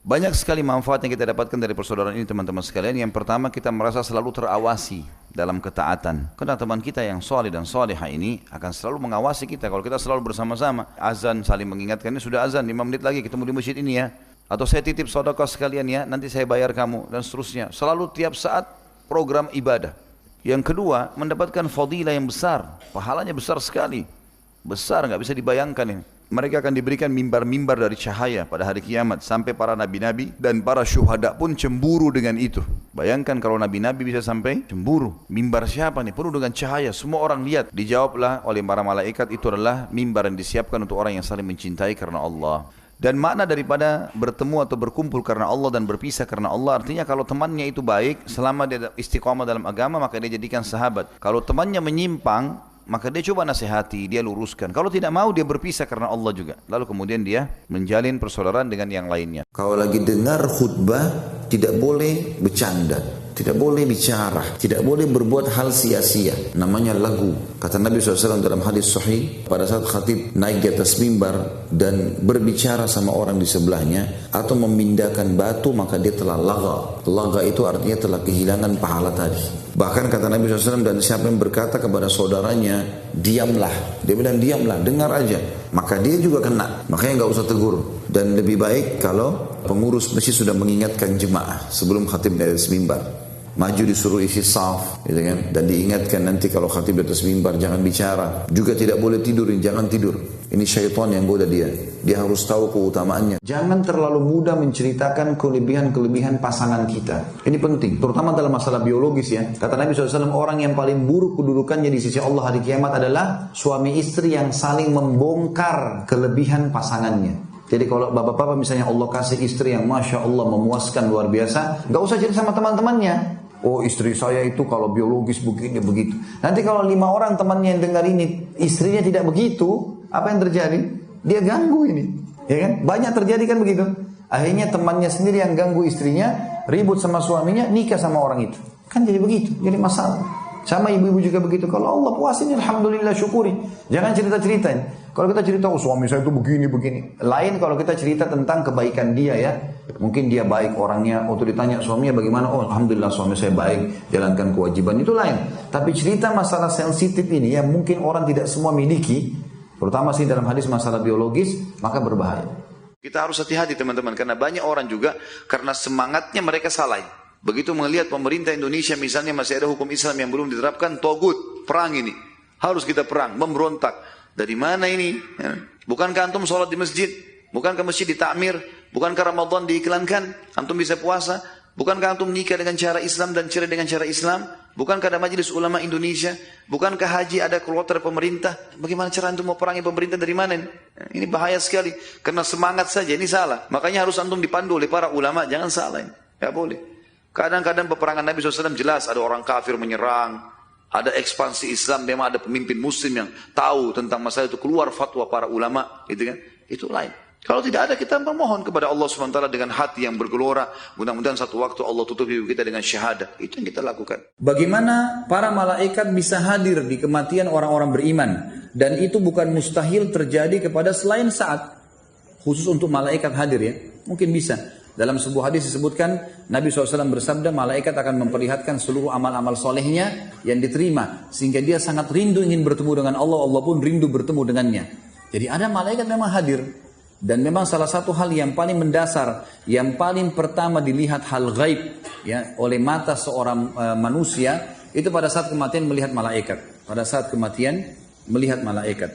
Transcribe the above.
Banyak sekali manfaat yang kita dapatkan dari persaudaraan ini teman-teman sekalian. Yang pertama, kita merasa selalu terawasi dalam ketaatan. Karena teman kita yang soleh dan soleha ini akan selalu mengawasi kita. Kalau kita selalu bersama-sama, azan saling mengingatkan, ini sudah azan 5 menit lagi ketemu di masjid ini ya. Atau saya titip sedekah sekalian ya, nanti saya bayar kamu dan seterusnya. Selalu tiap saat program ibadah. Yang kedua, mendapatkan fadilah yang besar. Pahalanya besar sekali. Besar, nggak bisa dibayangkan ini. Mereka akan diberikan mimbar-mimbar dari cahaya pada hari kiamat. Sampai para nabi-nabi dan para syuhada pun cemburu dengan itu. Bayangkan kalau nabi-nabi bisa sampai cemburu. Mimbar siapa nih? Penuh dengan cahaya. Semua orang lihat. Dijawablah oleh para malaikat, itu adalah mimbar yang disiapkan untuk orang yang saling mencintai karena Allah. Dan makna daripada bertemu atau berkumpul karena Allah dan berpisah karena Allah, artinya kalau temannya itu baik, selama dia istiqamah dalam agama, maka dia jadikan sahabat. Kalau temannya menyimpang, maka dia coba nasihati, dia luruskan. Kalau tidak mau, dia berpisah karena Allah juga. Lalu kemudian dia menjalin persaudaraan dengan yang lainnya. Kalau lagi dengar khutbah, tidak boleh bercanda, tidak boleh bicara, tidak boleh berbuat hal sia-sia. Namanya lagu. Kata Nabi SAW dalam hadis sahih, pada saat khatib naik di atas mimbar dan berbicara sama orang di sebelahnya, atau memindahkan batu, maka dia telah laga. Laga itu artinya telah kehilangan pahala tadi. Bahkan kata Nabi SAW, dan siapa yang berkata kepada saudaranya, diamlah. Dia bilang diamlah, dengar aja. Maka dia juga kena. Makanya nggak usah tegur. Dan lebih baik kalau pengurus masjid sudah mengingatkan jemaah sebelum khatib dari atas mimbar. Maju disuruh isi saf, gitu kan? Dan diingatkan nanti kalau khatib di atas mimbar jangan bicara. Juga tidak boleh tidur, jangan tidur. Ini syaitan yang goda dia. Dia harus tahu keutamaannya. Jangan terlalu mudah menceritakan kelebihan-kelebihan pasangan kita. Ini penting, terutama dalam masalah biologis ya. Kata Nabi SAW, orang yang paling buruk kedudukannya di sisi Allah hari kiamat adalah suami istri yang saling membongkar kelebihan pasangannya. Jadi kalau bapak-bapak misalnya Allah kasih istri yang Masya Allah memuaskan luar biasa, gak usah cerita sama teman-temannya. Oh istri saya itu kalau biologis begini begitu. Nanti kalau 5 orang temannya yang dengar ini, istrinya tidak begitu, apa yang terjadi? Dia ganggu ini, ya kan? Banyak terjadi kan begitu. Akhirnya temannya sendiri yang ganggu istrinya, ribut sama suaminya, nikah sama orang itu. Kan jadi begitu, jadi masalah. Sama ibu-ibu juga begitu. Kalau Allah puasin, alhamdulillah syukuri. Jangan cerita-ceritain. Kalau kita cerita, oh suami saya itu begini. Lain kalau kita cerita tentang kebaikan dia ya. Mungkin dia baik orangnya. Waktu ditanya suaminya bagaimana? Oh alhamdulillah suami saya baik. Jalankan kewajiban. Itu lain. Tapi cerita masalah sensitif ini yang mungkin orang tidak semua miliki. Terutama sih dalam hadis masalah biologis. Maka berbahaya. Kita harus hati-hati teman-teman. Karena banyak orang juga karena semangatnya mereka salah. Begitu melihat pemerintah Indonesia misalnya masih ada hukum Islam yang belum diterapkan, togut, perang ini. Harus kita perang, memberontak. Dari mana ini? Ya. Bukankah antum sholat di masjid? Bukankah masjid ditakmir? Bukankah Ramadan diiklankan? Antum bisa puasa? Bukankah antum nikah dengan cara Islam dan cerai dengan cara Islam? Bukankah ada majelis ulama Indonesia? Bukankah haji ada kuota pemerintah? Bagaimana cara antum mau perangi pemerintah dari mana ini? Ini bahaya sekali. Karena semangat saja, ini salah. Makanya harus antum dipandu oleh para ulama. Jangan salah ini. Tidak boleh. Kadang-kadang peperangan Nabi SAW jelas ada orang kafir menyerang, ada ekspansi Islam, memang ada pemimpin muslim yang tahu tentang masalah itu, keluar fatwa para ulama, gitu kan? Itu lain. Kalau tidak ada, kita memohon kepada Allah SWT dengan hati yang bergelora. Mudah-mudahan satu waktu Allah tutup hidup kita dengan syahadah. Itu yang kita lakukan. Bagaimana para malaikat bisa hadir di kematian orang-orang beriman, dan itu bukan mustahil terjadi kepada selain saat khusus untuk malaikat hadir ya, mungkin bisa. Dalam sebuah hadis disebutkan Nabi SAW bersabda, malaikat akan memperlihatkan seluruh amal-amal solehnya yang diterima, sehingga dia sangat rindu ingin bertemu dengan Allah, Allah pun rindu bertemu dengannya. Jadi ada malaikat memang hadir. Dan memang salah satu hal yang paling mendasar, yang paling pertama dilihat hal gaib ya, oleh mata seorang manusia, itu pada saat kematian melihat malaikat. Pada saat kematian melihat malaikat.